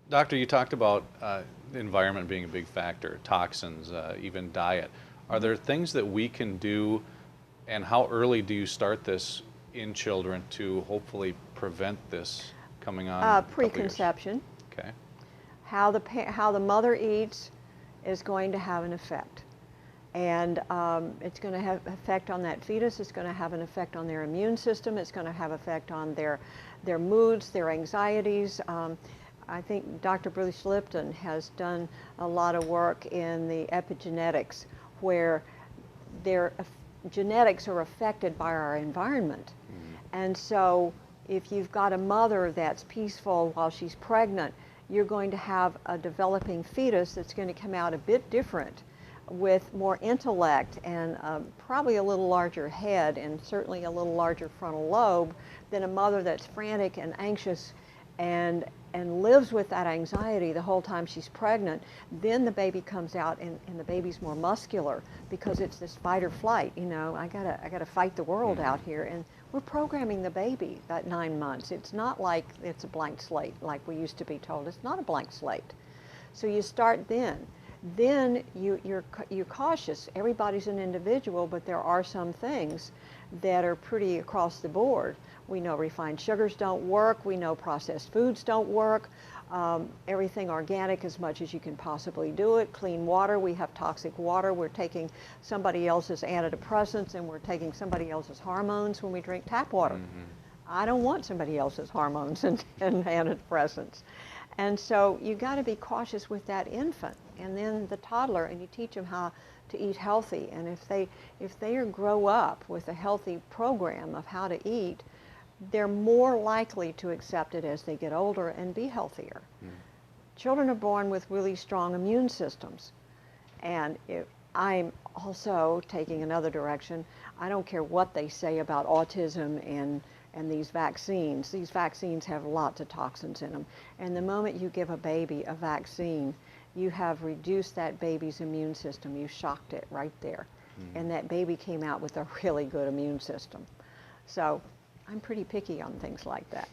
Doctor, you talked about the environment being a big factor, toxins, even diet. Are there things that we can do, and how early do you start this in children to hopefully prevent this coming on in a couple years? Preconception. Okay. How the mother eats is going to have an effect. And it's going to have an effect on that fetus. It's going to have an effect on their immune system. It's going to have an effect on their moods, their anxieties. I think Dr. Bruce Lipton has done a lot of work in the epigenetics, where their genetics are affected by our environment. And so if you've got a mother that's peaceful while she's pregnant, you're going to have a developing fetus that's going to come out a bit different, with more intellect and probably a little larger head and certainly a little larger frontal lobe than a mother that's frantic and anxious and lives with that anxiety the whole time she's pregnant. Then the baby comes out and the baby's more muscular because it's this fight or flight. You know, I gotta fight the world out here, and we're programming the baby at 9 months. It's not like it's a blank slate like we used to be told. It's not a blank slate. So you start then. Then you're cautious. Everybody's an individual, but there are some things that are pretty across the board. We know refined sugars don't work. We know processed foods don't work. Everything organic as much as you can possibly do it. Clean water. We have toxic water. We're taking somebody else's antidepressants and we're taking somebody else's hormones when we drink tap water. I don't want somebody else's hormones and antidepressants. And so you got to be cautious with that infant and then the toddler, and you teach them how to eat healthy. And if they grow up with a healthy program of how to eat, they're more likely to accept it as they get older and be healthier. Children are born with really strong immune systems. And I'm also taking another direction. I don't care what they say about autism and these vaccines. These vaccines have lots of toxins in them. And the moment you give a baby a vaccine, you have reduced that baby's immune system. You shocked it right there. And that baby came out with a really good immune system. So I'm pretty picky on things like that.